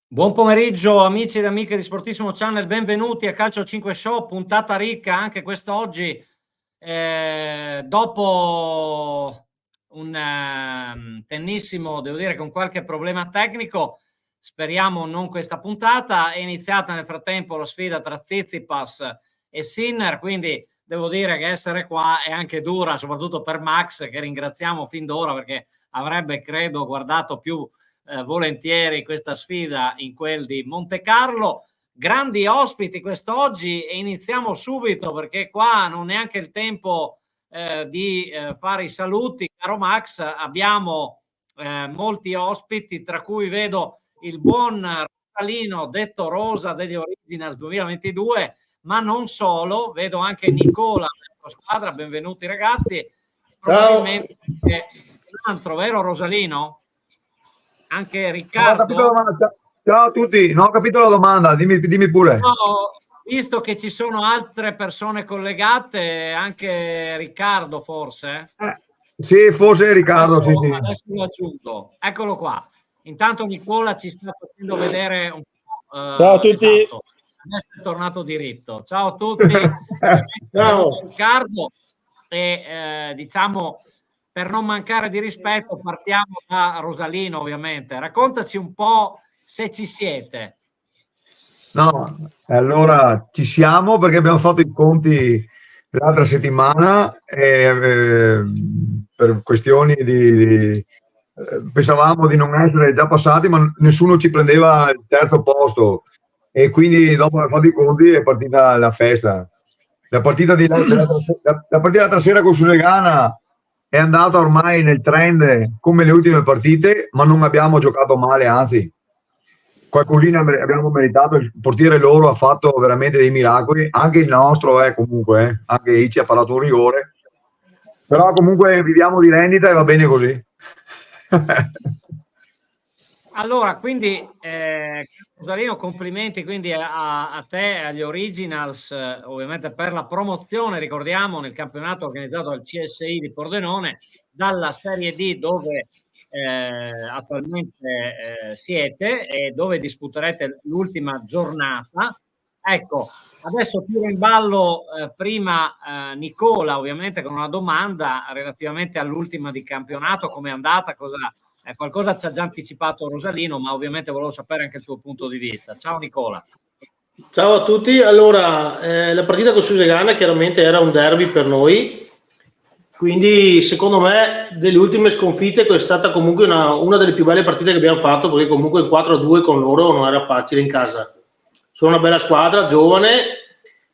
Buon pomeriggio amici ed amiche di Sportissimo Channel, benvenuti a Calcio 5 Show, puntata ricca anche quest'oggi, dopo un tennissimo, devo dire, con qualche problema tecnico. Speriamo non questa puntata. È iniziata nel frattempo la sfida tra Tsitsipas e Sinner, quindi devo dire che essere qua è anche dura, soprattutto per Max, che ringraziamo fin d'ora perché avrebbe, credo, guardato più volentieri questa sfida in quel di Monte Carlo. Grandi ospiti quest'oggi e iniziamo subito perché qua non è neanche il tempo di fare i saluti. Caro Max, abbiamo molti ospiti, tra cui vedo il buon Rosalino, detto Rosa degli Originals 2022, ma non solo, vedo anche Nicola della squadra. Benvenuti ragazzi. Probabilmente un altro, vero Rosalino? Anche Riccardo. Ciao a tutti, non ho capito la domanda, dimmi pure. No, visto che ci sono altre persone collegate, anche Riccardo forse? Sì, forse Riccardo. Adesso l'ho aggiunto, eccolo qua. Intanto Nicola ci sta facendo vedere un po'. Ciao a tutti. Esatto. Adesso è tornato diritto. Ciao a tutti. Ciao. Riccardo. E diciamo, per non mancare di rispetto, partiamo da Rosalino, ovviamente. Raccontaci un po' se ci siete. No, allora ci siamo perché abbiamo fatto i conti l'altra settimana e per questioni pensavamo di non essere già passati, ma nessuno ci prendeva il terzo posto e quindi dopo aver fatto i conti è partita la festa. La partita l'altra sera con Susegana è andata ormai nel trend come le ultime partite, ma non abbiamo giocato male, anzi qualcosina abbiamo meritato. Il portiere loro ha fatto veramente dei miracoli, anche il nostro comunque, anche Ici ha parato un rigore, però comunque viviamo di rendita e va bene così. Allora, quindi Rosalino, complimenti quindi a te e agli Originals, ovviamente per la promozione, ricordiamo, nel campionato organizzato dal CSI di Pordenone, dalla Serie D dove attualmente siete e dove disputerete l'ultima giornata. Ecco, adesso tiro in ballo prima Nicola, ovviamente, con una domanda relativamente all'ultima di campionato, come è andata, qualcosa ci ha già anticipato Rosalino, ma ovviamente volevo sapere anche il tuo punto di vista. Ciao Nicola. Ciao a tutti. Allora, la partita con Susegana chiaramente era un derby per noi, quindi secondo me delle ultime sconfitte è stata comunque una delle più belle partite che abbiamo fatto, perché comunque il 4-2 con loro non era facile in casa. Sono una bella squadra, giovane,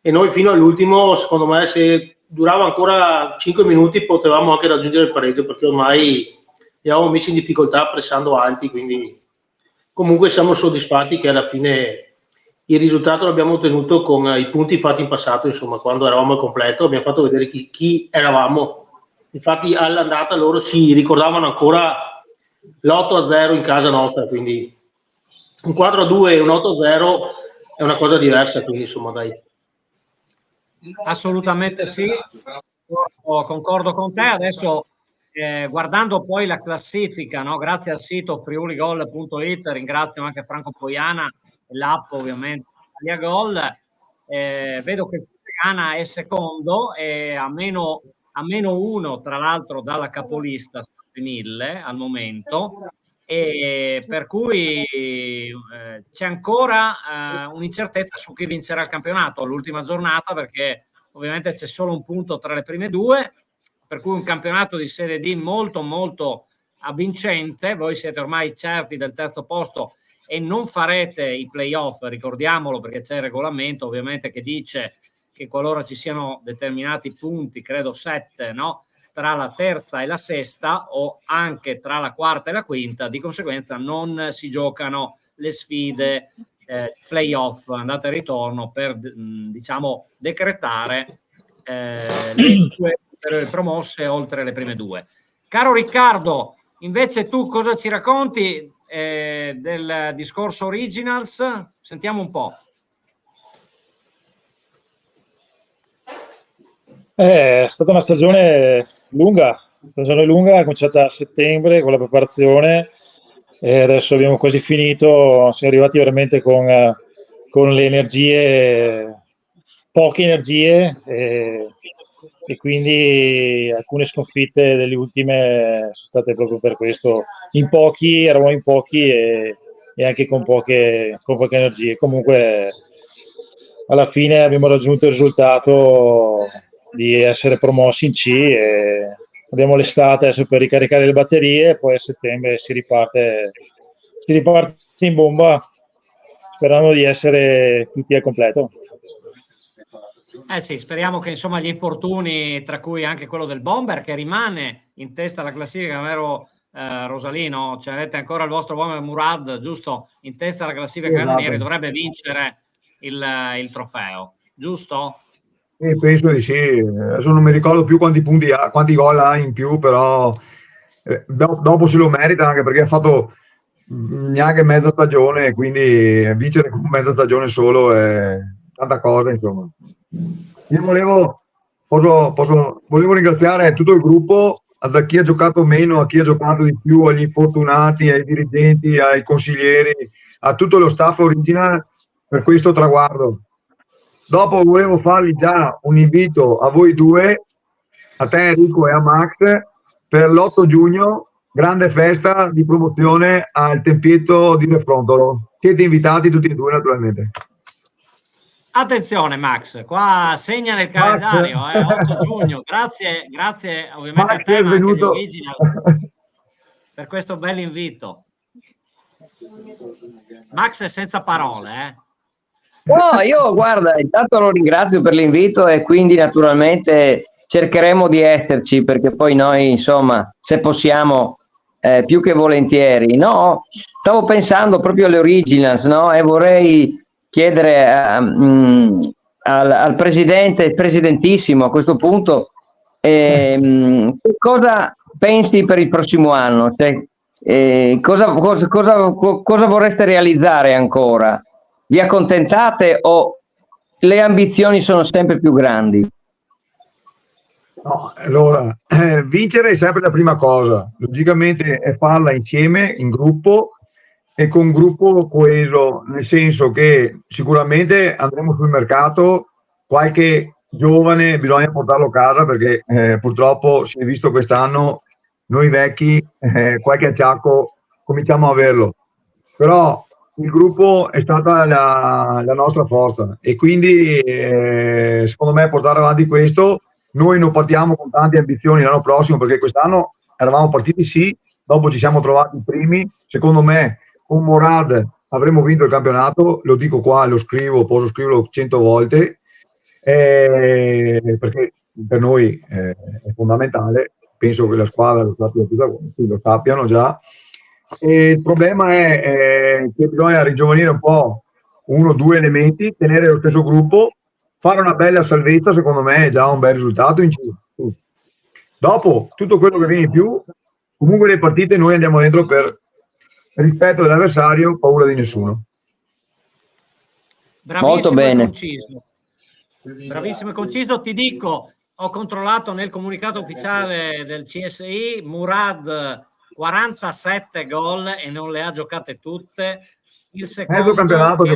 e noi fino all'ultimo, secondo me, se durava ancora 5 minuti potevamo anche raggiungere il pareggio, perché ormai li avevamo messi in difficoltà pressando alti, quindi comunque siamo soddisfatti che alla fine il risultato l'abbiamo ottenuto con i punti fatti in passato, insomma, quando eravamo al completo abbiamo fatto vedere chi eravamo. Infatti all'andata loro si ricordavano ancora l'8-0 in casa nostra, quindi un 4-2 e un 8-0 è una cosa diversa, quindi insomma dai. Assolutamente sì, concordo con te. Adesso guardando poi la classifica, no? Grazie al sito friuligol.it, ringrazio anche Franco Poiana e l'app ovviamente Italia Gol, vedo che il Susegana è secondo e a meno 1 tra l'altro dalla capolista 1000 al momento, e per cui c'è ancora un'incertezza su chi vincerà il campionato all'ultima giornata, perché ovviamente c'è solo un punto tra le prime due, per cui un campionato di Serie D molto molto avvincente. Voi siete ormai certi del terzo posto e non farete i playoff, ricordiamolo, perché c'è il regolamento ovviamente che dice che qualora ci siano determinati punti, credo 7, no? Tra la terza e la sesta, o anche tra la quarta e la quinta, di conseguenza non si giocano le sfide playoff, andata e ritorno, per diciamo decretare le due promosse oltre le prime due. Caro Riccardo, invece tu cosa ci racconti del discorso Originals? Sentiamo un po'. È stata una stagione lunga, è cominciata a settembre con la preparazione e adesso abbiamo quasi finito, siamo arrivati veramente con le energie, poche energie, e quindi alcune sconfitte delle ultime sono state proprio per questo, eravamo in pochi e anche con poche energie. Comunque alla fine abbiamo raggiunto il risultato di essere promossi in C e abbiamo l'estate adesso per ricaricare le batterie, poi a settembre si riparte in bomba, sperando di essere tutti al completo. Sì, speriamo che insomma gli infortuni, tra cui anche quello del Bomber, che rimane in testa alla classifica, vero Rosalino? Cioè, avete ancora il vostro Bomber Murad, giusto? In testa alla classifica cannonieri, dovrebbe vincere il trofeo, giusto? Sì, penso di sì. Adesso non mi ricordo più quanti punti ha, quanti gol ha in più, però dopo se lo merita, anche perché ha fatto neanche mezza stagione, quindi vincere con mezza stagione solo è tanta cosa, insomma. Io volevo ringraziare tutto il gruppo, da chi ha giocato meno a chi ha giocato di più, agli infortunati, ai dirigenti, ai consiglieri, a tutto lo staff Original per questo traguardo. Dopo volevo fargli già un invito a voi due, a te Enrico e a Max, per l'8 giugno, grande festa di promozione al Tempietto di Refrontolo. Siete invitati tutti e due, naturalmente. Attenzione Max, qua segna nel calendario, 8 giugno, grazie ovviamente Max a te, ma anche agli venuto... Original per questo bel invito. Max è senza parole, No, io guarda, intanto lo ringrazio per l'invito e quindi naturalmente cercheremo di esserci, perché poi noi insomma, se possiamo, più che volentieri. No, stavo pensando proprio alle Originals, no? E vorrei chiedere al presidentissimo a questo punto, cosa pensi per il prossimo anno? Cioè, cosa vorreste realizzare ancora? Vi accontentate o le ambizioni sono sempre più grandi? No, allora, vincere è sempre la prima cosa, logicamente è farla insieme, in gruppo e con un gruppo coeso, nel senso che sicuramente andremo sul mercato, qualche giovane bisogna portarlo a casa perché purtroppo si è visto quest'anno, noi vecchi qualche acciacco cominciamo a averlo, però il gruppo è stata la nostra forza e quindi secondo me portare avanti questo. Noi non partiamo con tante ambizioni l'anno prossimo perché quest'anno eravamo partiti sì, dopo ci siamo trovati primi, secondo me con Morad avremmo vinto il campionato, lo dico qua, lo scrivo, posso scriverlo 100 volte, perché per noi è fondamentale, penso che la squadra lo sappiano già. E il problema è che bisogna rigiovanire un po' 1 o 2 elementi, tenere lo stesso gruppo, fare una bella salvezza, secondo me è già un bel risultato in giù. Dopo tutto quello che viene in più, comunque le partite noi andiamo dentro per rispetto dell'avversario, paura di nessuno. Bravissimo. Molto bene. Conciso. Bravissimo e conciso. Ti dico, Ho controllato nel comunicato ufficiale del CSI, Murad 47 gol e non le ha giocate tutte. Il secondo, campionato, è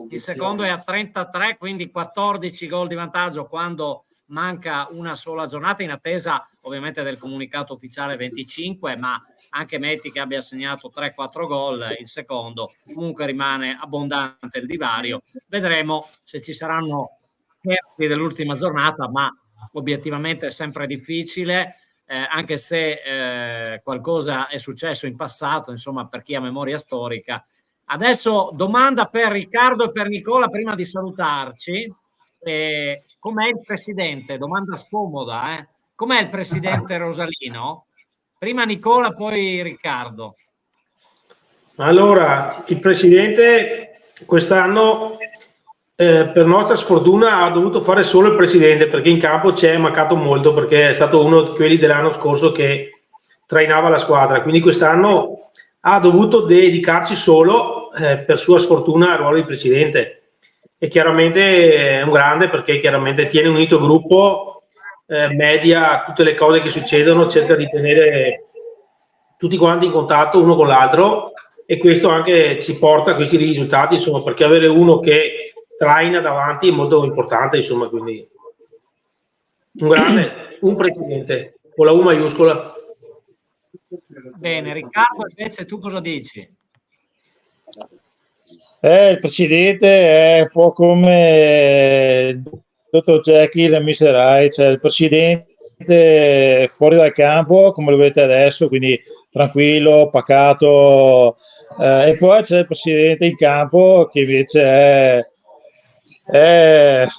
il secondo è a 33, quindi 14 gol di vantaggio quando manca una sola giornata, in attesa ovviamente del comunicato ufficiale 25, ma anche metti che abbia segnato 3-4 gol, il secondo comunque rimane abbondante il divario. Vedremo se ci saranno scherzi dell'ultima giornata, ma obiettivamente è sempre difficile, anche se qualcosa è successo in passato, insomma, per chi ha memoria storica. Adesso domanda per Riccardo e per Nicola prima di salutarci. Com'è il presidente? Domanda scomoda, eh? Com'è il presidente Rosalino? Prima Nicola, poi Riccardo. Allora, il presidente quest'anno, per nostra sfortuna, ha dovuto fare solo il presidente, perché in campo ci è mancato molto, perché è stato uno di quelli dell'anno scorso che trainava la squadra, quindi quest'anno ha dovuto dedicarsi solo, per sua sfortuna, al ruolo di presidente. E chiaramente è un grande, perché chiaramente tiene unito il gruppo, media tutte le cose che succedono, cerca di tenere tutti quanti in contatto uno con l'altro, e questo anche ci porta a questi risultati, insomma, perché avere uno che traina davanti è molto importante, insomma, quindi un grande, un presidente con la U maiuscola. Bene, Riccardo, invece tu cosa dici? Il presidente è un po' come il dottor Jekyll e Mr. Hyde, cioè il presidente fuori dal campo, come lo vedete adesso, quindi tranquillo, pacato, e poi c'è il presidente in campo che invece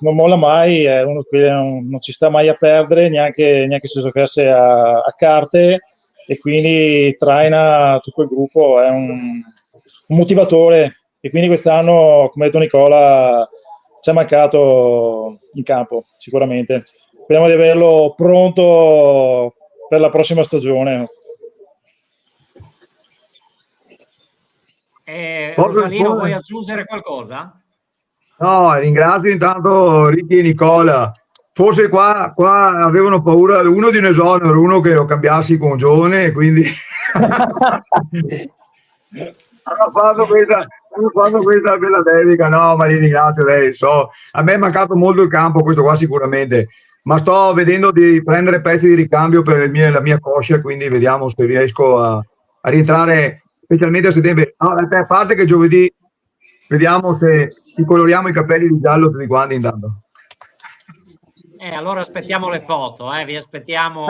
non molla mai, è uno che non ci sta mai a perdere, neanche se giocasse a carte, e quindi traina tutto il gruppo, è un motivatore. E quindi quest'anno, come ha detto Nicola, ci è mancato in campo, sicuramente. Speriamo di averlo pronto per la prossima stagione. Rosalino, vuoi aggiungere qualcosa? No, ringrazio intanto Ricky e Nicola. Forse qua avevano paura uno di un esonero, uno che lo cambiassi con Gione, quindi hanno fatto questa bella dedica. No, ma li ringrazio, a me è mancato molto il campo, questo qua sicuramente, ma sto vedendo di prendere pezzi di ricambio per la mia coscia, quindi vediamo se riesco a rientrare specialmente a settembre. No, a parte che giovedì vediamo se ci coloriamo i capelli di giallo tutti quanti intanto. Allora aspettiamo le foto, vi aspettiamo,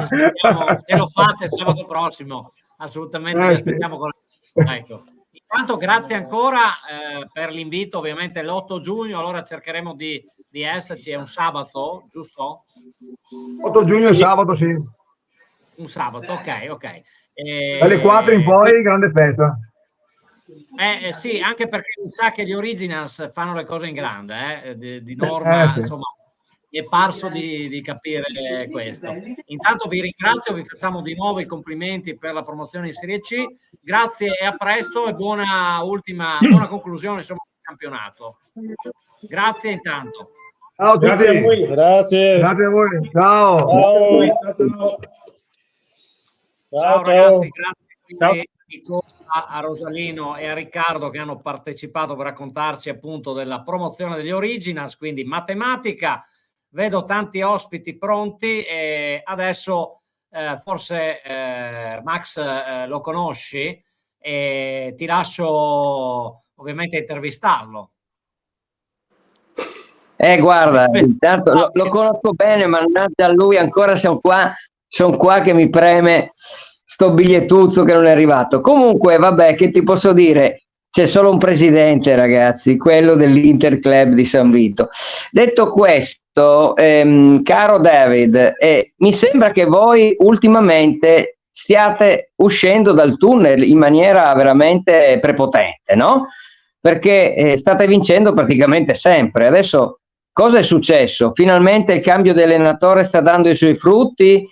se lo fate sabato prossimo, assolutamente vi aspettiamo con ecco. Intanto grazie ancora per l'invito, ovviamente l'8 giugno, allora cercheremo di esserci, è un sabato, giusto? 8 giugno è sabato, sì. Un sabato, ok. Dalle 4 in poi grande festa. Sì, anche perché mi sa che gli Originals fanno le cose in grande, di norma, sì. insomma, mi è parso di capire questo. Intanto vi ringrazio, vi facciamo di nuovo i complimenti per la promozione in Serie C, grazie e a presto e buona conclusione, insomma, del campionato. Grazie intanto. Ciao a tutti. Grazie a voi. Grazie a voi. Ciao. Ciao ragazzi, grazie a Rosalino e a Riccardo che hanno partecipato per raccontarci appunto della promozione degli Originals, quindi matematica. Vedo tanti ospiti pronti e adesso forse Max lo conosci e ti lascio ovviamente intervistarlo. Guarda, intanto lo conosco bene, ma a lui ancora sono qua che mi preme sto bigliettuzzo che non è arrivato. Comunque, vabbè, che ti posso dire? C'è solo un presidente, ragazzi, quello dell'Inter Club di San Vito. Detto questo, caro David, mi sembra che voi ultimamente stiate uscendo dal tunnel in maniera veramente prepotente, no? Perché state vincendo praticamente sempre. Adesso cosa è successo? Finalmente il cambio di allenatore sta dando i suoi frutti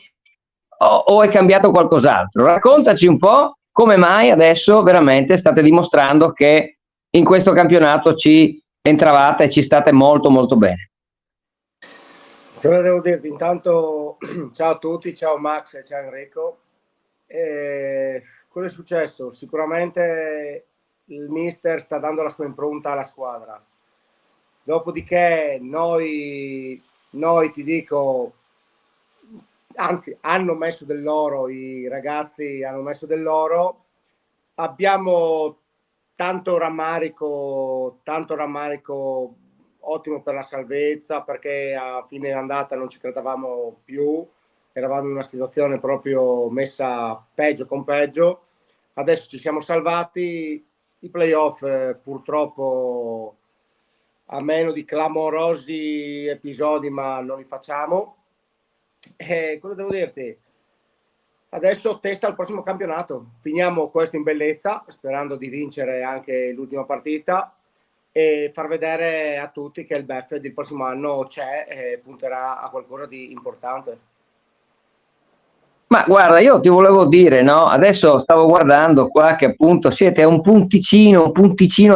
o è cambiato qualcos'altro? Raccontaci un po' come mai adesso veramente state dimostrando che in questo campionato ci entravate e ci state molto molto bene. Cosa devo dirti? Intanto ciao a tutti, ciao Max e ciao Enrico. Cosa è successo? Sicuramente il mister sta dando la sua impronta alla squadra. Dopodiché noi ti dico, anzi, hanno messo del loro, i ragazzi hanno messo del loro. Abbiamo tanto rammarico ottimo per la salvezza, perché a fine andata non ci credevamo più, eravamo in una situazione proprio messa peggio con peggio. Adesso ci siamo salvati, i playoff purtroppo a meno di clamorosi episodi, ma non li facciamo. Cosa devo dirti? Adesso testa il prossimo campionato. Finiamo questo in bellezza, sperando di vincere anche l'ultima partita e far vedere a tutti che il BEF del prossimo anno c'è e punterà a qualcosa di importante. Ma guarda, io ti volevo dire, no? Adesso stavo guardando qua che appunto siete un punticino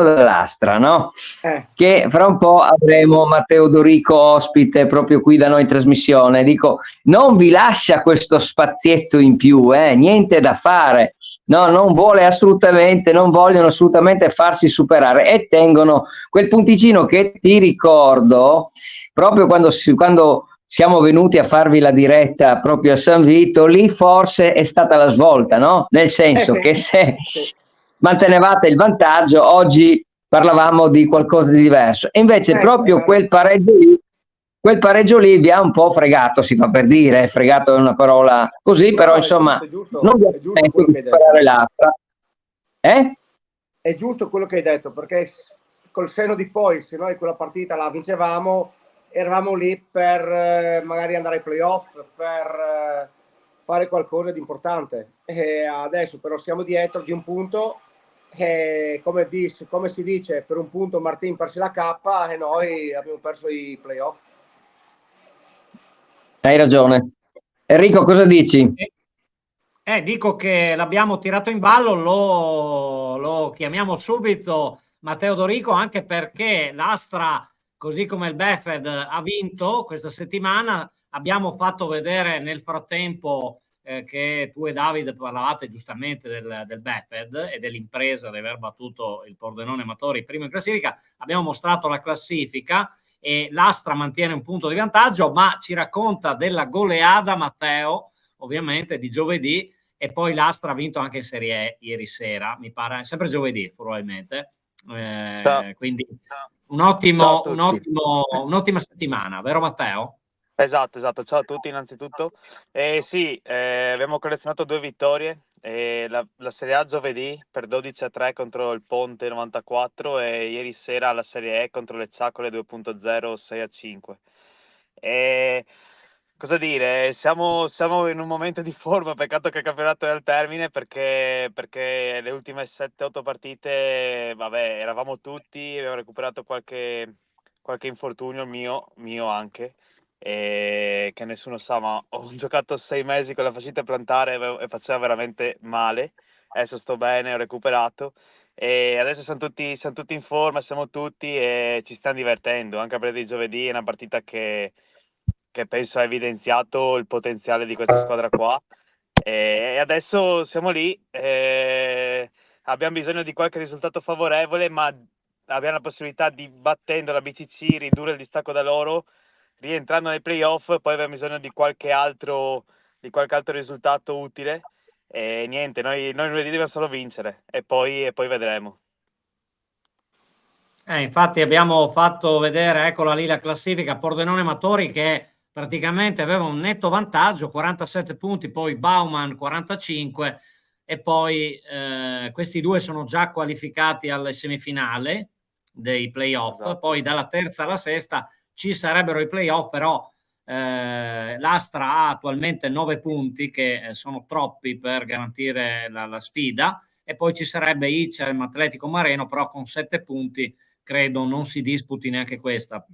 dell'Astra, no? Che fra un po' avremo Matteo Dorico ospite proprio qui da noi in trasmissione. Dico, non vi lascia questo spazietto in più, niente da fare. No, non vogliono assolutamente farsi superare e tengono quel punticino che ti ricordo proprio quando siamo venuti a farvi la diretta proprio a San Vito, lì forse è stata la svolta, no? Nel senso che se mantenevate il vantaggio, oggi parlavamo di qualcosa di diverso. E invece proprio quel pareggio lì vi ha un po' fregato, si fa per dire, fregato è una parola così, no, però insomma, non vi aspetto di superare l'altra. È giusto quello che hai detto, perché col senno di poi, se noi quella partita la vincevamo, eravamo lì per magari andare ai playoff, per fare qualcosa di importante. E adesso però siamo dietro di un punto e come si dice, per un punto Martin perse la cappa e noi abbiamo perso i playoff. Hai ragione. Enrico, cosa dici? Dico che l'abbiamo tirato in ballo, lo chiamiamo subito Matteo Dorico, anche perché l'Astra, così come il Befed, ha vinto questa settimana. Abbiamo fatto vedere nel frattempo che tu e Davide parlavate giustamente del Befed e dell'impresa di aver battuto il Pordenone Matori primo in classifica. Abbiamo mostrato la classifica e l'Astra mantiene un punto di vantaggio, ma ci racconta della goleada, Matteo, ovviamente di giovedì, e poi l'Astra ha vinto anche in Serie E ieri sera, mi pare, sempre giovedì probabilmente. Quindi un'ottima settimana, vero Matteo? Esatto, ciao a tutti innanzitutto. Sì, abbiamo collezionato 2 vittorie, la Serie A giovedì per 12-3 contro il Ponte 94 e ieri sera la Serie E contro le Ciacole 2.0 6-5. Cosa dire, siamo in un momento di forma, peccato che il campionato è al termine perché le ultime 7-8 partite, vabbè, eravamo tutti, abbiamo recuperato qualche infortunio mio anche. Che nessuno sa, ma ho giocato 6 mesi con la fascite plantare e faceva veramente male. Adesso sto bene, ho recuperato e adesso siamo tutti in forma, siamo tutti e ci stiamo divertendo. Anche per di giovedì è una partita che penso ha evidenziato il potenziale di questa squadra qua. E adesso siamo lì, abbiamo bisogno di qualche risultato favorevole, ma abbiamo la possibilità di, battendo la BCC, ridurre il distacco da loro, rientrando nei playoff. Poi abbiamo bisogno di qualche altro risultato utile e niente, noi lunedì dobbiamo solo vincere e poi vedremo. Infatti abbiamo fatto vedere, eccola lì la classifica, Pordenone Matori che praticamente aveva un netto vantaggio, 47 punti, poi Bauman 45 e poi questi due sono già qualificati alle semifinali dei playoff. Esatto. Poi dalla terza alla sesta ci sarebbero i playoff, però l'Astra ha attualmente 9 punti che sono troppi per garantire la sfida, e poi ci sarebbe Icem Atletico Mareno, però con 7 punti credo non si disputi neanche questa.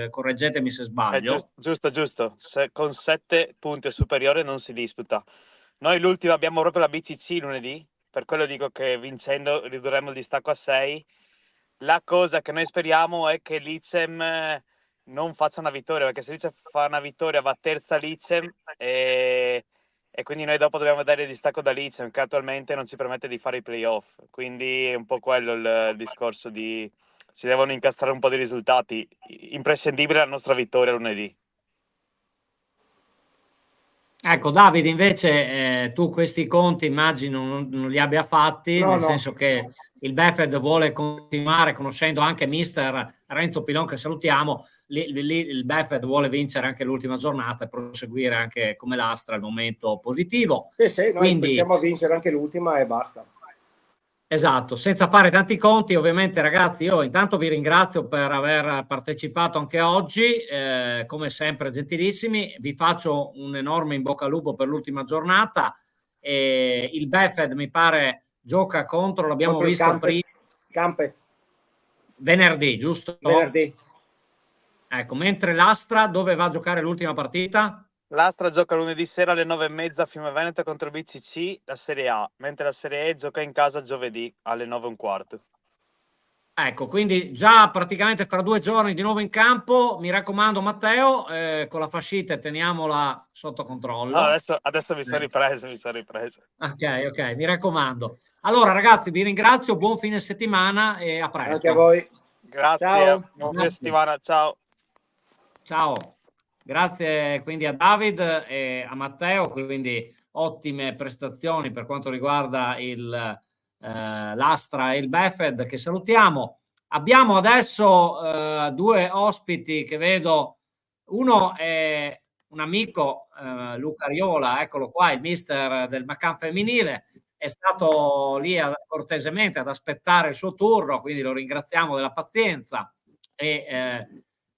Correggetemi se sbaglio. Giusto. Con 7 punti o superiore non si disputa. Noi l'ultima abbiamo proprio la BCC lunedì, per quello dico che vincendo ridurremo il distacco a 6. La cosa che noi speriamo è che l'Icem non faccia una vittoria, perché se Licem fa una vittoria va terza Licem e quindi noi dopo dobbiamo dare il distacco da Licem, che attualmente non ci permette di fare i playoff. Quindi è un po' quello il discorso si devono incastrare un po' di risultati. Imprescindibile la nostra vittoria lunedì. Ecco, Davide, invece tu questi conti immagino non li abbia fatti, nel senso che il Befed vuole continuare, conoscendo anche mister Renzo Pilon, che salutiamo, lì il Befed vuole vincere anche l'ultima giornata e proseguire anche come lastra il momento positivo. Sì, noi quindi possiamo vincere anche l'ultima e basta. Esatto, senza fare tanti conti, ovviamente ragazzi, io intanto vi ringrazio per aver partecipato anche oggi, come sempre gentilissimi, vi faccio un enorme in bocca al lupo per l'ultima giornata, il Befed mi pare gioca contro, l'abbiamo visto prima, Campez. Venerdì, giusto? Venerdì. Ecco, mentre l'Astra dove va a giocare l'ultima partita? L'Astra gioca lunedì sera alle 9:30 a Fiumeveneto contro il BCC, la Serie A, mentre la Serie E gioca in casa giovedì alle 9:15. Ecco, quindi già praticamente fra 2 giorni di nuovo in campo. Mi raccomando, Matteo, con la fascite teniamola sotto controllo. No, adesso mi sono ripreso. Ok, mi raccomando. Allora, ragazzi, vi ringrazio, buon fine settimana e a presto. Anche a voi. Grazie, Ciao. buon fine settimana, ciao. Ciao. Grazie quindi a David e a Matteo, quindi ottime prestazioni per quanto riguarda l'Astra e il Befed, che salutiamo. Abbiamo adesso 2 ospiti che vedo, uno è un amico, Luca Riola, eccolo qua, il mister del Macan femminile, è stato lì cortesemente ad aspettare il suo turno, quindi lo ringraziamo della pazienza e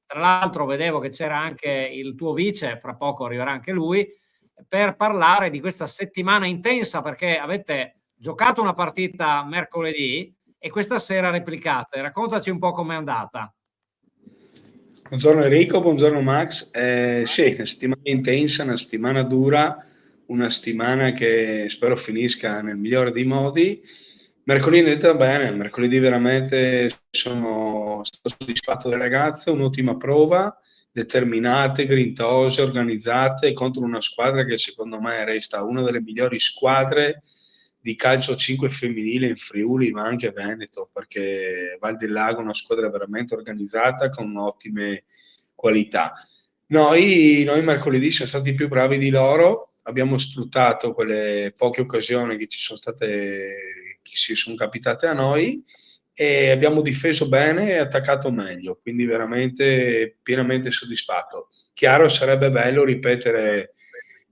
tra l'altro vedevo che c'era anche il tuo vice, fra poco arriverà anche lui, per parlare di questa settimana intensa, perché avete giocato una partita mercoledì e questa sera replicate. Raccontaci un po' com'è andata. Buongiorno Enrico, buongiorno Max. Sì, una settimana intensa, una settimana dura, una settimana che spero finisca nel migliore dei modi. Mercoledì è andata bene, mercoledì veramente sono stato soddisfatto delle ragazze, un'ottima prova, determinate, grintose, organizzate, contro una squadra che secondo me resta una delle migliori squadre di calcio 5 femminile in Friuli, ma anche Veneto, perché Val del Lago è una squadra veramente organizzata con ottime qualità. Noi mercoledì siamo stati più bravi di loro, abbiamo sfruttato quelle poche occasioni che ci sono state, che si sono capitate a noi, e abbiamo difeso bene e attaccato meglio, quindi veramente pienamente soddisfatto. Chiaro, sarebbe bello ripetere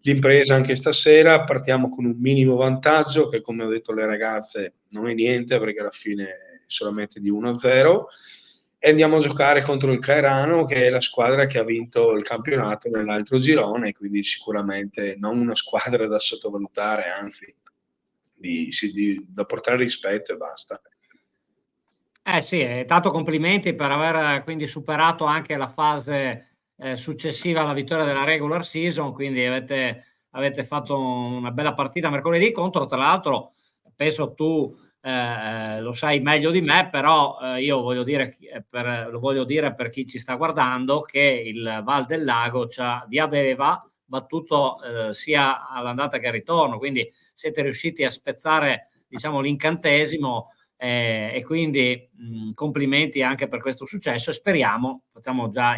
l'impresa anche stasera, partiamo con un minimo vantaggio che, come ho detto alle ragazze, non è niente perché alla fine è solamente di 1-0, e andiamo a giocare contro il Cairano, che è la squadra che ha vinto il campionato nell'altro girone, quindi sicuramente non una squadra da sottovalutare, anzi da portare rispetto e basta. Sì, tanto complimenti per aver quindi superato anche la fase successiva alla vittoria della regular season, quindi avete fatto una bella partita mercoledì contro, tra l'altro, penso tu lo sai meglio di me, però io voglio dire lo voglio dire per chi ci sta guardando, che il Val del Lago vi aveva battuto sia all'andata che al ritorno, quindi siete riusciti a spezzare, diciamo, l'incantesimo. E quindi complimenti anche per questo successo e speriamo,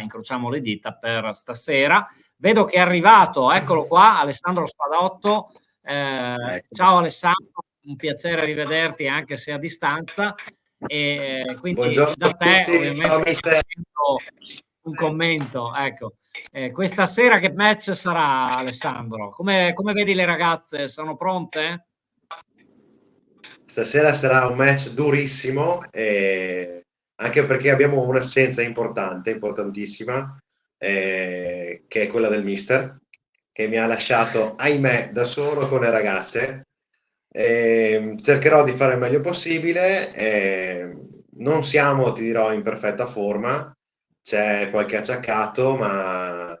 incrociamo le dita per stasera. Vedo che è arrivato, eccolo qua, Alessandro Spadotto. Ciao Alessandro, un piacere rivederti anche se a distanza. E quindi buongiorno da te a tutti, ovviamente un commento. Ecco. Questa sera che match sarà, Alessandro? Come vedi le ragazze? Sono pronte? Stasera sarà un match durissimo, anche perché abbiamo un'assenza importantissima, che è quella del mister, che mi ha lasciato, ahimè, da solo con le ragazze. Cercherò di fare il meglio possibile. Non siamo, ti dirò, in perfetta forma, c'è qualche acciaccato, ma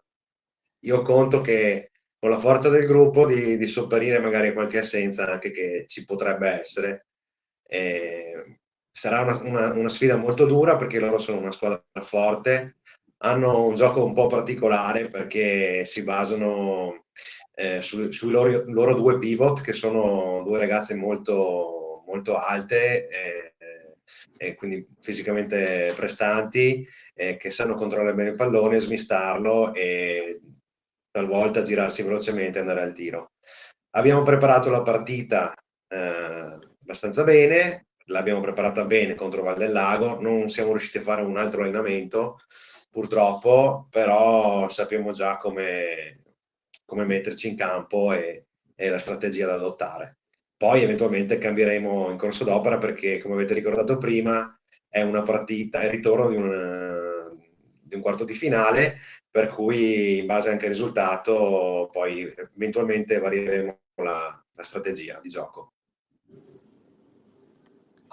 io conto che con la forza del gruppo di sopperire magari qualche assenza anche che ci potrebbe essere. Sarà una sfida molto dura perché loro sono una squadra forte, hanno un gioco un po' particolare perché si basano sui loro due pivot, che sono due ragazze molto, molto alte e quindi fisicamente prestanti, che sanno controllare bene il pallone, smistarlo e talvolta girarsi velocemente e andare al tiro. Abbiamo preparato la partita abbastanza bene, l'abbiamo preparata bene contro Val del Lago, non siamo riusciti a fare un altro allenamento purtroppo, però sappiamo già come metterci in campo e la strategia da adottare. Poi eventualmente cambieremo in corso d'opera perché, come avete ricordato prima, è una partita, è il ritorno di un quarto di finale, per cui in base anche al risultato poi eventualmente varieremo la strategia di gioco.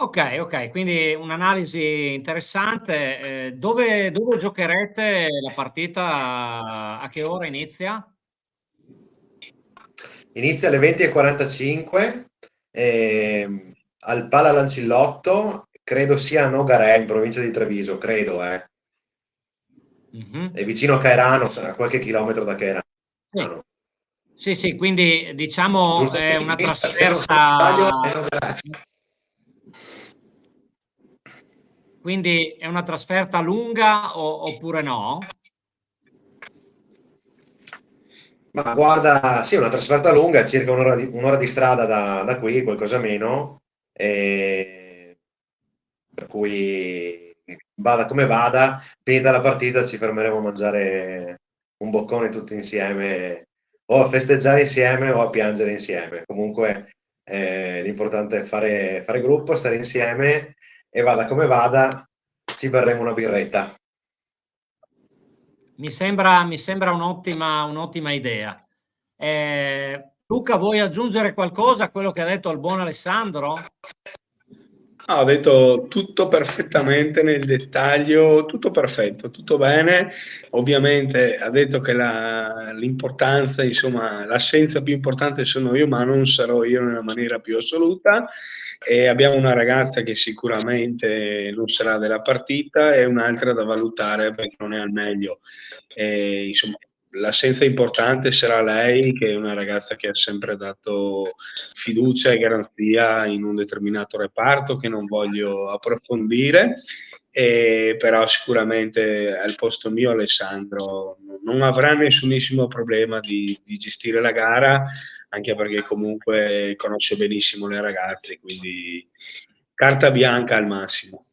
Ok, quindi un'analisi interessante. Dove giocherete la partita? A che ora inizia? Inizia alle 20:45 al Pala Lancillotto, credo sia a Nogaré, in provincia di Treviso, credo. È vicino a Caerano, a qualche chilometro da Caerano. Sì, quindi diciamo Giusto, è una se non trasferta. sbaglio, è Nogaré. Quindi è una trasferta lunga oppure no? Ma guarda, sì, è una trasferta lunga, circa un'ora di strada da qui, qualcosa meno, per cui vada come vada, finita la partita ci fermeremo a mangiare un boccone tutti insieme, o a festeggiare insieme o a piangere insieme. Comunque l'importante è fare gruppo, stare insieme e vada come vada, ci berremo una birretta. Mi sembra un'ottima idea. Luca, vuoi aggiungere qualcosa a quello che ha detto il buon Alessandro? Ha detto tutto perfettamente nel dettaglio, tutto perfetto, tutto bene. Ovviamente ha detto che l'importanza, insomma, l'assenza più importante sono io, ma non sarò io nella maniera più assoluta. E abbiamo una ragazza che sicuramente non sarà della partita e un'altra da valutare perché non è al meglio. E, insomma, l'assenza importante sarà lei, che è una ragazza che ha sempre dato fiducia e garanzia in un determinato reparto che non voglio approfondire, però sicuramente al posto mio Alessandro non avrà nessunissimo problema di gestire la gara, anche perché comunque conosce benissimo le ragazze, quindi carta bianca al massimo.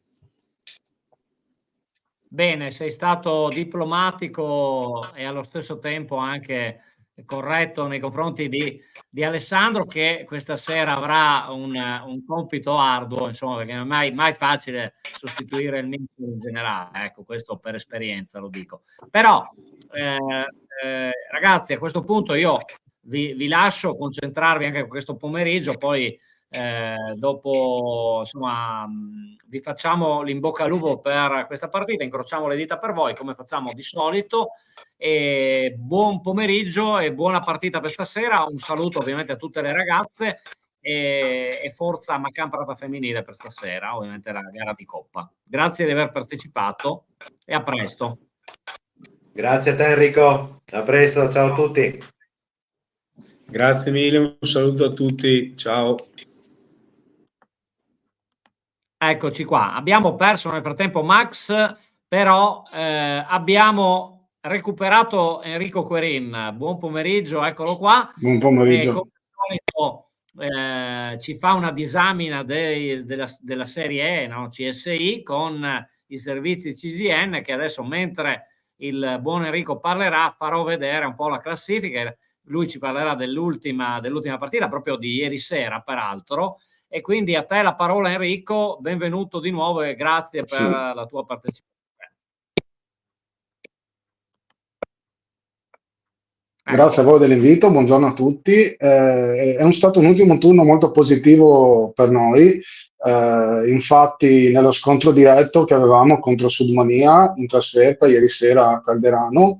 Bene, sei stato diplomatico e allo stesso tempo anche corretto nei confronti di Alessandro, che questa sera avrà un compito arduo, insomma, perché non è mai facile sostituire il mister in generale, ecco, questo per esperienza lo dico. Però, ragazzi, a questo punto io vi lascio concentrarvi anche questo pomeriggio, poi dopo insomma vi facciamo l'in bocca al lupo per questa partita, incrociamo le dita per voi come facciamo di solito, e buon pomeriggio e buona partita per stasera. Un saluto ovviamente a tutte le ragazze e forza Macamprata femminile per stasera, ovviamente la gara di Coppa. Grazie di aver partecipato e a presto. Grazie a te Enrico, a presto, ciao a tutti. Grazie mille, un saluto a tutti, ciao. Eccoci qua, abbiamo perso nel frattempo Max, però abbiamo recuperato Enrico Querin. Buon pomeriggio, eccolo qua. Buon pomeriggio. Come al solito ci fa una disamina della serie E, no? CSI, con i servizi CGN, che adesso, mentre il buon Enrico parlerà, farò vedere un po' la classifica. Lui ci parlerà dell'ultima partita, proprio di ieri sera, peraltro. E quindi a te la parola Enrico, benvenuto di nuovo e grazie per la tua partecipazione. Grazie a voi dell'invito, buongiorno a tutti. È stato un ultimo turno molto positivo per noi, infatti nello scontro diretto che avevamo contro Sudmania in trasferta ieri sera a Calderano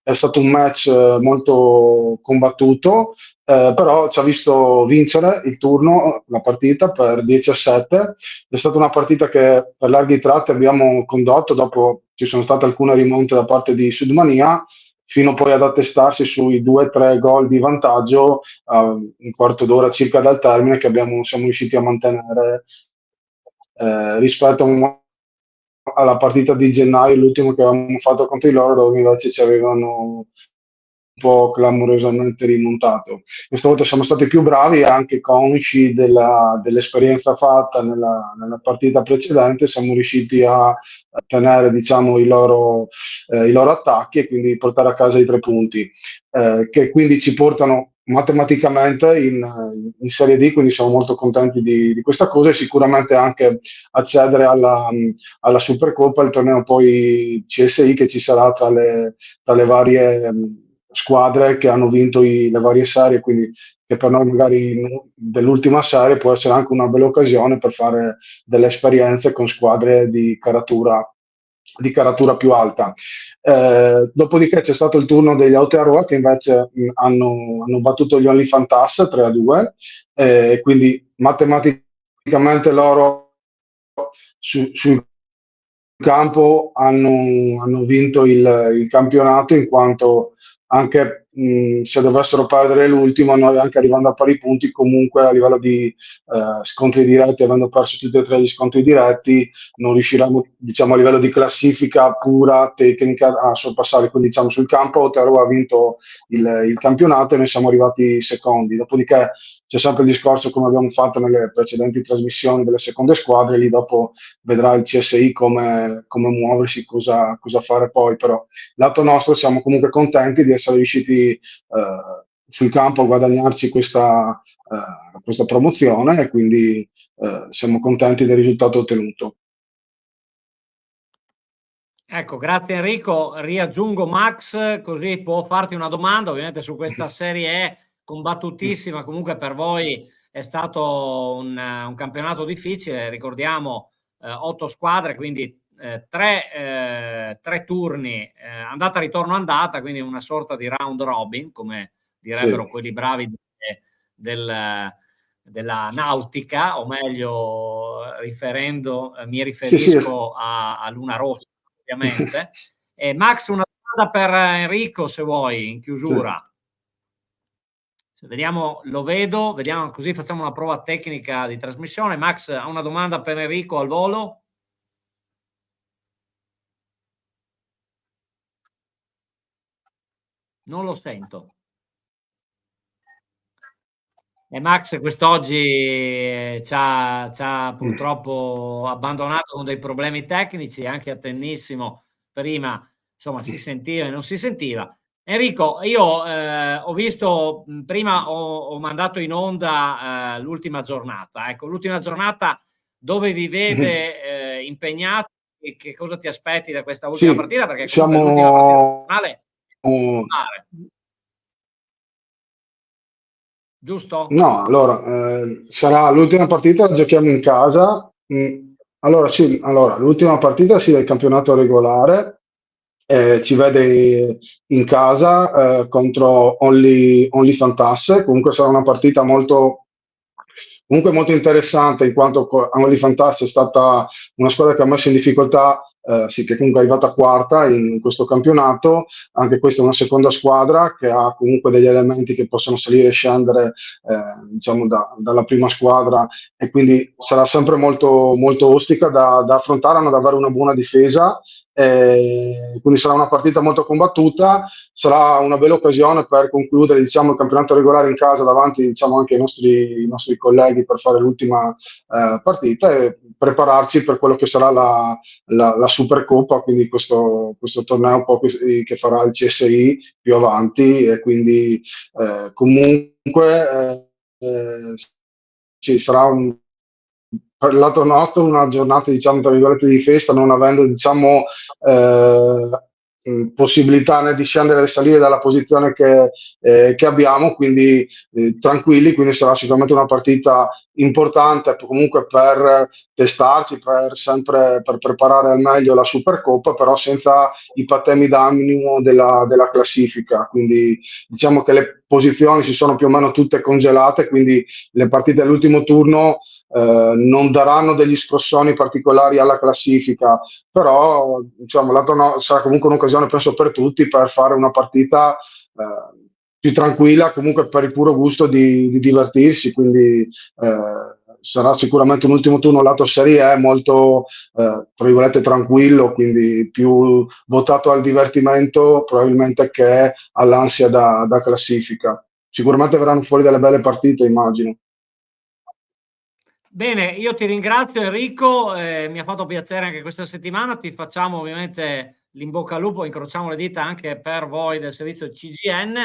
è stato un match molto combattuto, però ci ha visto vincere il turno, la partita per 10-7. È stata una partita che per larghi tratti abbiamo condotto dopo ci sono state alcune rimonte da parte di Sudmania, fino poi ad attestarsi sui 2-3 gol di vantaggio un quarto d'ora circa dal termine, che siamo riusciti a mantenere rispetto alla partita di gennaio, l'ultimo che avevamo fatto contro di loro, dove invece ci avevano un po' clamorosamente rimontato. Questa volta siamo stati più bravi, anche consci dell'esperienza fatta nella partita precedente, siamo riusciti a tenere, diciamo, i loro attacchi, e quindi portare a casa i 3 punti, che quindi ci portano matematicamente in Serie D, quindi siamo molto contenti di questa cosa, e sicuramente anche accedere alla Supercoppa, il torneo poi CSI che ci sarà tra le varie squadre che hanno vinto le varie serie, quindi che per noi magari dell'ultima serie può essere anche una bella occasione per fare delle esperienze con squadre di caratura più alta. Dopodiché c'è stato il turno degli Aotearoa, che invece hanno battuto gli Only Fantas 3-2, quindi matematicamente loro sul campo hanno vinto il campionato, in quanto anche se dovessero perdere l'ultimo, noi anche arrivando a pari punti, comunque a livello di scontri diretti, avendo perso tutti e 3 gli scontri diretti, non riusciremo, diciamo, a livello di classifica pura tecnica a sorpassare. Quindi, diciamo, sul campo Aotearoa ha vinto il campionato e noi siamo arrivati secondi. Dopodiché c'è sempre il discorso, come abbiamo fatto nelle precedenti trasmissioni, delle seconde squadre. Lì dopo vedrà il CSI come muoversi, cosa fare poi, però lato nostro siamo comunque contenti di essere riusciti sul campo a guadagnarci questa promozione, e quindi siamo contenti del risultato ottenuto. Ecco, grazie Enrico. Riaggiungo Max, così può farti una domanda. Ovviamente su questa Serie E combattutissima, comunque per voi è stato un campionato difficile. Ricordiamo 8 squadre, quindi 3 turni, andata, ritorno, andata, quindi una sorta di round robin, come direbbero quelli bravi della nautica, o meglio, mi riferisco a Luna Rossa, ovviamente. Max, una domanda per Enrico, se vuoi, in chiusura. Vediamo, vediamo, così facciamo una prova tecnica di trasmissione. Max ha una domanda per Enrico al volo. Non lo sento. E Max quest'oggi ci ha purtroppo abbandonato con dei problemi tecnici, anche a Tennissimo prima, insomma, si sentiva e non si sentiva. Enrico, io ho visto, prima ho mandato in onda l'ultima giornata. Ecco, l'ultima giornata dove vi vede impegnati, e che cosa ti aspetti da questa ultima partita? Perché comunque l'ultima partita finale. Giusto? No, allora sarà l'ultima partita, la giochiamo in casa. Allora, l'ultima partita del campionato regolare, ci vede in casa contro Only Fantas. Comunque sarà una partita molto interessante, in quanto Only Fantas è stata una squadra che ha messo in difficoltà, che comunque è arrivata quarta in questo campionato. Anche questa è una seconda squadra che ha comunque degli elementi che possono salire e scendere, diciamo, dalla prima squadra, e quindi sarà sempre molto, molto ostica da affrontare. Hanno davvero una buona difesa, quindi sarà una partita molto combattuta. Sarà una bella occasione per concludere, diciamo, il campionato regolare in casa davanti, diciamo, anche ai nostri colleghi, per fare l'ultima partita e prepararci per quello che sarà la Supercoppa, quindi questo torneo un po' che farà il CSI più avanti. E quindi comunque ci sarà per il lato nostro una giornata, diciamo, tra virgolette, di festa, non avendo, diciamo, possibilità né di scendere e salire dalla posizione che abbiamo, quindi tranquilli. Quindi sarà sicuramente una partita importante comunque per testarci, per preparare al meglio la Supercoppa, però senza i patemi d'animo della classifica. Quindi diciamo che le posizioni si sono più o meno tutte congelate, quindi le partite dell'ultimo turno non daranno degli scossoni particolari alla classifica, però diciamo, sarà comunque un'occasione, penso, per tutti per fare una partita più tranquilla, comunque per il puro gusto di divertirsi, quindi sarà sicuramente un ultimo turno lato Serie E molto tra virgolette tranquillo, quindi più votato al divertimento probabilmente che all'ansia da classifica. Sicuramente verranno fuori delle belle partite, immagino. Bene, io ti ringrazio Enrico, mi ha fatto piacere anche questa settimana, ti facciamo ovviamente l'in bocca al lupo, incrociamo le dita anche per voi del servizio CGN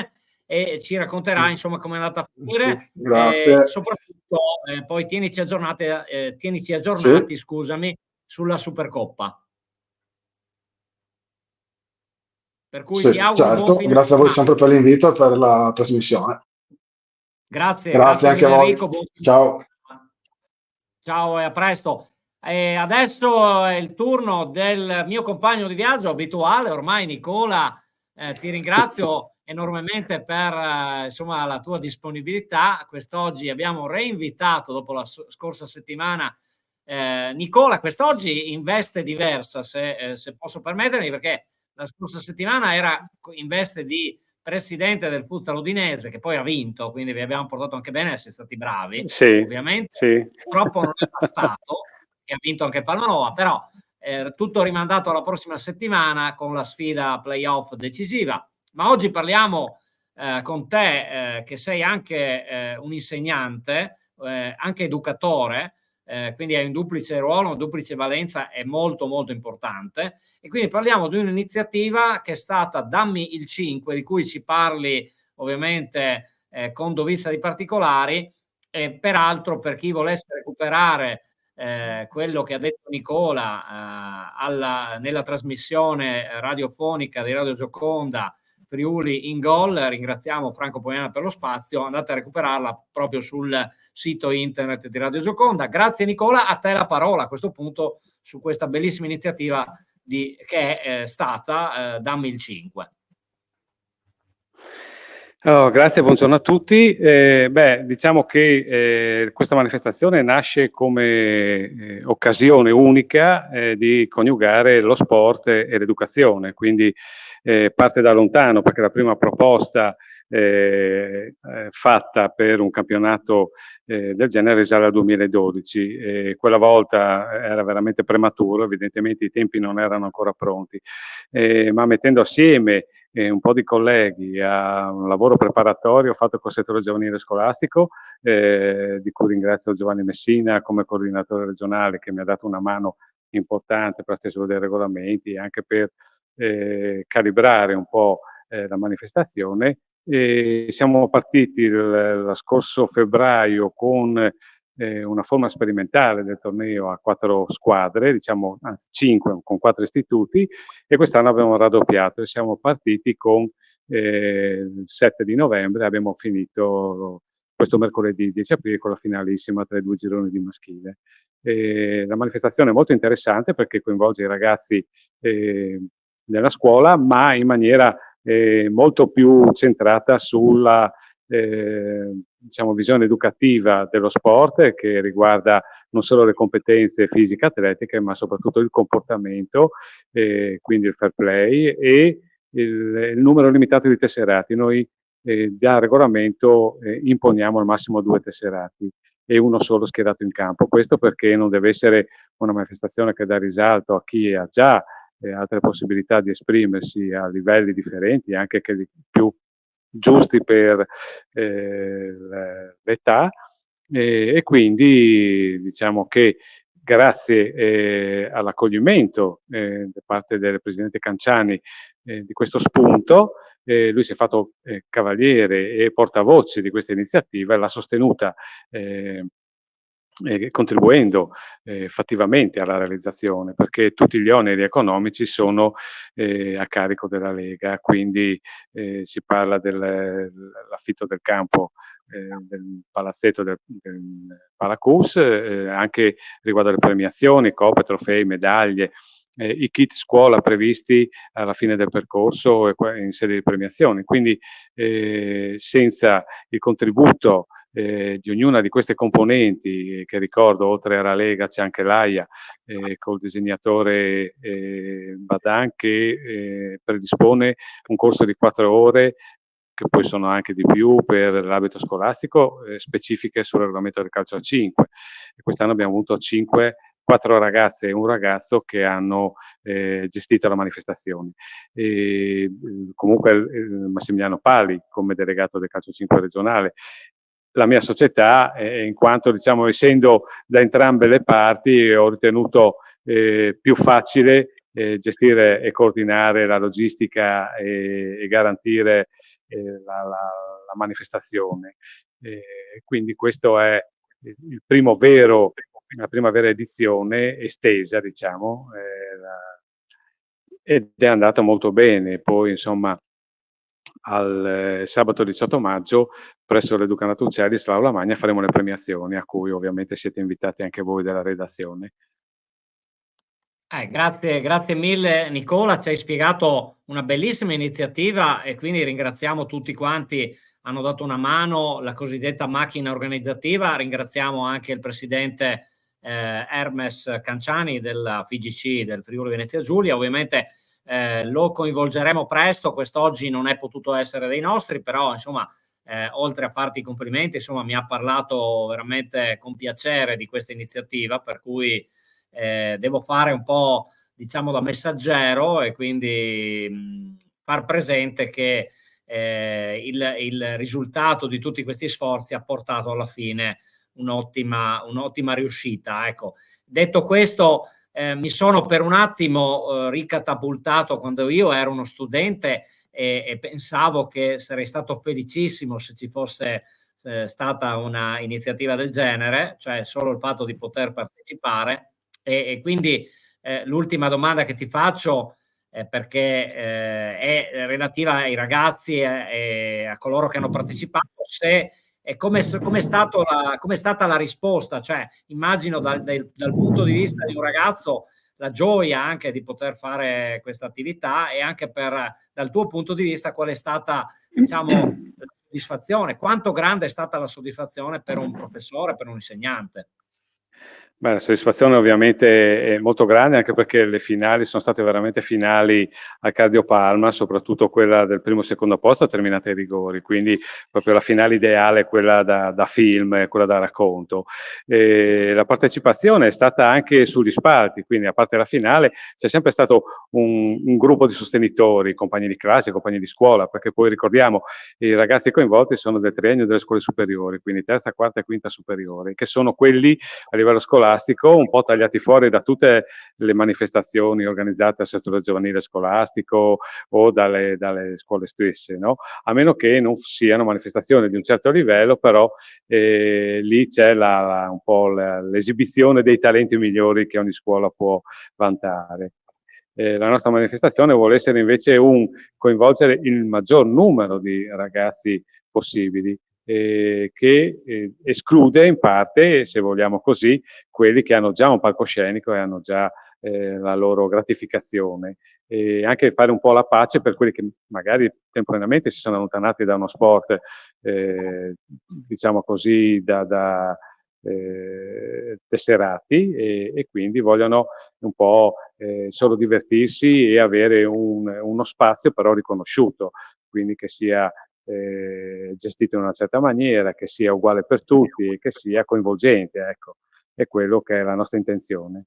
e ci racconterai insomma come è andata a finire. Sì, grazie. Soprattutto poi tienici aggiornati, Sì. scusami, sulla Supercoppa. Per cui ti Sì, auguro un buon certo, fine grazie a voi settimana. sempre per l'invito e per la trasmissione. Grazie Anche mille a voi. Enrico. Ciao. Ciao e a presto. Adesso è il turno del mio compagno di viaggio abituale, ormai Nicola, ti ringrazio enormemente per insomma, la tua disponibilità. Quest'oggi abbiamo reinvitato dopo la scorsa settimana Nicola, quest'oggi in veste diversa, se posso permettermi, perché la scorsa settimana era in veste di presidente del Futsal Udinese, che poi ha vinto, quindi vi abbiamo portato anche bene, siete stati bravi, Sì, ovviamente. sì. Purtroppo non è bastato, che ha vinto anche Palmanova, però tutto rimandato alla prossima settimana con la sfida playoff decisiva. Ma oggi parliamo con te, che sei anche un insegnante, anche educatore, quindi hai un duplice ruolo, una duplice valenza, è molto molto importante, e quindi parliamo di un'iniziativa che è stata Dammi il 5, di cui ci parli ovviamente con dovizia di particolari, e peraltro per chi volesse recuperare quello che ha detto Nicola nella trasmissione radiofonica di Radio Gioconda Friuli in Gol, ringraziamo Franco Poiana per lo spazio, andate a recuperarla proprio sul sito internet di Radio Gioconda. Grazie Nicola, a te la parola a questo punto su questa bellissima iniziativa che è stata Dammi il 5. Oh, grazie, buongiorno a tutti. Diciamo che questa manifestazione nasce come occasione unica di coniugare lo sport e l'educazione, quindi parte da lontano, perché la prima proposta fatta per un campionato del genere risale al 2012. Quella volta era veramente prematuro, evidentemente i tempi non erano ancora pronti, ma mettendo assieme un po' di colleghi a un lavoro preparatorio fatto col settore giovanile scolastico, di cui ringrazio Giovanni Messina come coordinatore regionale, che mi ha dato una mano importante per la stesura dei regolamenti e anche per calibrare un po' la manifestazione. Siamo partiti lo scorso febbraio con una forma sperimentale del torneo a 4 squadre, diciamo anzi 5 con 4 istituti, e quest'anno abbiamo raddoppiato e siamo partiti con il 7 di novembre, abbiamo finito questo mercoledì 10 aprile con la finalissima tra i 2 gironi di maschile. La manifestazione è molto interessante perché coinvolge i ragazzi nella scuola, ma in maniera molto più centrata sulla diciamo, visione educativa dello sport, che riguarda non solo le competenze fisiche atletiche, ma soprattutto il comportamento, quindi il fair play e il numero limitato di tesserati. Noi da regolamento imponiamo al massimo 2 tesserati e uno solo schierato in campo. Questo perché non deve essere una manifestazione che dà risalto a chi ha già altre possibilità di esprimersi a livelli differenti, anche che più giusti per l'età, e quindi diciamo che grazie all'accoglimento da parte del presidente Canciani di questo spunto, lui si è fatto cavaliere e portavoce di questa iniziativa e l'ha sostenuta contribuendo fattivamente alla realizzazione, perché tutti gli oneri economici sono a carico della Lega, quindi si parla dell'affitto del campo del palazzetto del Palacus, anche riguardo alle premiazioni, coppe, trofei, medaglie, i kit scuola previsti alla fine del percorso e in sede di premiazioni. Quindi senza il contributo di ognuna di queste componenti, che ricordo, oltre alla Lega c'è anche l'AIA col disegnatore Badan, che predispone un corso di 4 ore, che poi sono anche di più per l'abito scolastico, specifiche sul regolamento del calcio a 5. E quest'anno abbiamo avuto 4 ragazze e un ragazzo che hanno gestito la manifestazione. Comunque Massimiliano Pali come delegato del calcio 5 regionale, la mia società, in quanto, diciamo, essendo da entrambe le parti, ho ritenuto più facile gestire e coordinare la logistica e garantire la manifestazione. Quindi questo è il primo la prima vera edizione estesa, diciamo, ed è andata molto bene. Poi, insomma, al sabato 18 maggio presso l'Educanato Uccelli, all'Aula Magna, faremo le premiazioni, a cui ovviamente siete invitati anche voi della redazione. Grazie mille Nicola, ci hai spiegato una bellissima iniziativa e quindi ringraziamo tutti quanti hanno dato una mano, la cosiddetta macchina organizzativa. Ringraziamo anche il presidente Hermes Canciani della FIGC del Friuli Venezia Giulia. Ovviamente lo coinvolgeremo presto, quest'oggi non è potuto essere dei nostri, però insomma oltre a farti i complimenti, insomma mi ha parlato veramente con piacere di questa iniziativa, per cui devo fare un po', diciamo, da messaggero e quindi far presente che il risultato di tutti questi sforzi ha portato alla fine un'ottima riuscita. Ecco, detto questo, mi sono per un attimo ricatapultato quando io ero uno studente e pensavo che sarei stato felicissimo se ci fosse stata una iniziativa del genere, cioè solo il fatto di poter partecipare. E quindi l'ultima domanda che ti faccio, perché è relativa ai ragazzi e a coloro che hanno partecipato, come è stata la risposta? Cioè, immagino dal punto di vista di un ragazzo la gioia anche di poter fare questa attività, e anche dal tuo punto di vista qual è stata, diciamo, la soddisfazione, quanto grande è stata la soddisfazione per un professore, per un insegnante? Beh, la soddisfazione ovviamente è molto grande, anche perché le finali sono state veramente finali al cardiopalma, soprattutto quella del primo e secondo posto terminata ai rigori, quindi proprio la finale ideale, quella da film, quella da racconto. La partecipazione è stata anche sugli spalti, quindi a parte la finale c'è sempre stato un gruppo di sostenitori, compagni di classe, compagni di scuola, perché poi ricordiamo i ragazzi coinvolti sono del triennio delle scuole superiori, quindi terza, quarta e quinta superiori, che sono quelli a livello scolastico un po' tagliati fuori da tutte le manifestazioni organizzate dal settore giovanile scolastico o dalle scuole stesse, no? A meno che non siano manifestazioni di un certo livello, però lì c'è un po' l'esibizione dei talenti migliori che ogni scuola può vantare. La nostra manifestazione vuole essere invece coinvolgere il maggior numero di ragazzi possibili, che esclude in parte, se vogliamo così, quelli che hanno già un palcoscenico e hanno già la loro gratificazizione, e anche fare un po' la pace per quelli che magari temporaneamente si sono allontanati da uno sport, diciamo così, da tesserati, e quindi vogliono un po' solo divertirsi e avere uno spazio però riconosciuto, quindi che sia gestito in una certa maniera, che sia uguale per tutti e che sia coinvolgente, ecco, è quello che è la nostra intenzione.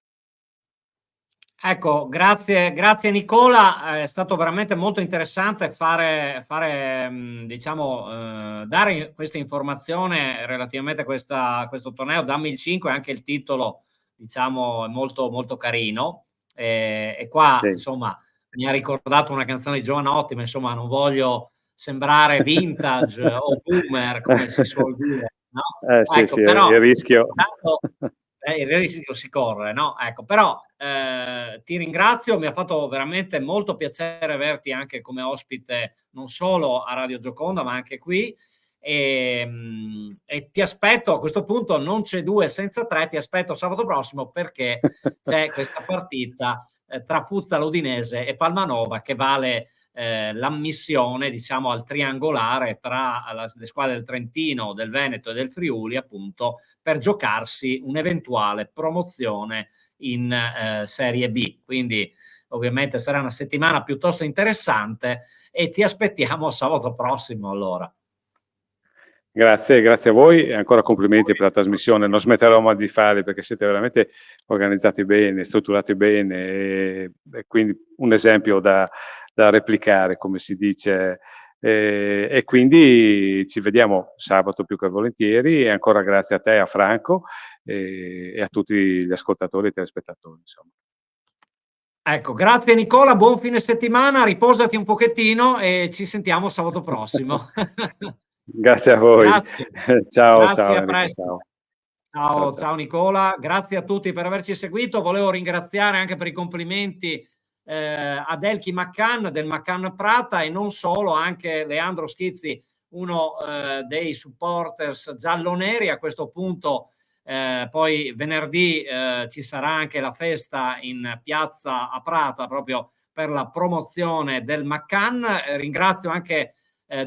Ecco, grazie Nicola, è stato veramente molto interessante diciamo, dare questa informazione relativamente a questo torneo. Dammi il 5, anche il titolo, diciamo, è molto, molto carino, e qua, sì, insomma, mi ha ricordato una canzone di Giovanotti, ma insomma non voglio sembrare vintage o boomer, come si suol dire, no? Sì, ecco, sì, però, il rischio. il rischio si corre, no? Ecco, però ti ringrazio, mi ha fatto veramente molto piacere averti anche come ospite, non solo a Radio Gioconda, ma anche qui. e ti aspetto a questo punto, non c'è 2 senza 3, ti aspetto sabato prossimo perché c'è questa partita tra Futsal Udinese e Palmanova che vale l'ammissione, diciamo, al triangolare tra le squadre del Trentino, del Veneto e del Friuli, appunto, per giocarsi un'eventuale promozione in Serie B. Quindi ovviamente sarà una settimana piuttosto interessante e ti aspettiamo sabato prossimo allora. Grazie a voi e ancora complimenti per la trasmissione. Non smetterò mai di farli perché siete veramente organizzati bene, strutturati bene e quindi un esempio da replicare, come si dice. E quindi ci vediamo sabato più che volentieri e ancora grazie a te, a Franco e a tutti gli ascoltatori e telespettatori. Insomma. Ecco, grazie Nicola, buon fine settimana, riposati un pochettino e ci sentiamo sabato prossimo. Grazie a voi. Grazie. Ciao, Grazie, ciao, a Enrico, presto. Ciao Nicola, grazie a tutti per averci seguito. Volevo ringraziare anche per i complimenti ad Elchi McCann del McCann Prata e non solo, anche Leandro Schizzi, uno dei supporters gialloneri. A questo punto poi venerdì ci sarà anche la festa in piazza a Prata proprio per la promozione del McCann. Ringrazio anche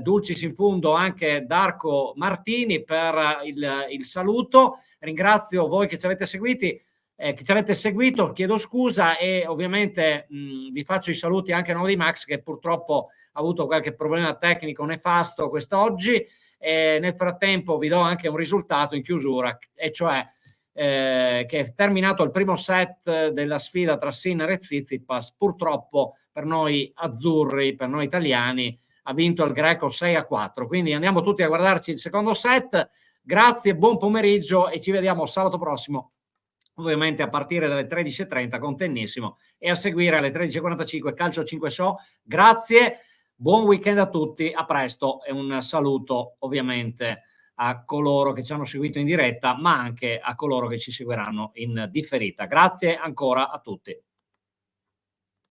Dulcis in fundo anche Darko Martini per il saluto. Ringrazio voi che ci avete seguito, chiedo scusa e ovviamente vi faccio i saluti anche a nome di Max che purtroppo ha avuto qualche problema tecnico nefasto quest'oggi. Nel frattempo vi do anche un risultato in chiusura, e cioè che è terminato il primo set della sfida tra Sinner e Tsitsipas. Purtroppo per noi azzurri, per noi italiani, ha vinto il greco 6-4, quindi andiamo tutti a guardarci il secondo set. Grazie, buon pomeriggio e ci vediamo sabato prossimo, ovviamente a partire dalle 13:30 con Tennissimo e a seguire alle 13:45 Calcio 5 Show. Grazie, buon weekend a tutti, a presto e un saluto ovviamente a coloro che ci hanno seguito in diretta, ma anche a coloro che ci seguiranno in differita. Grazie ancora a tutti.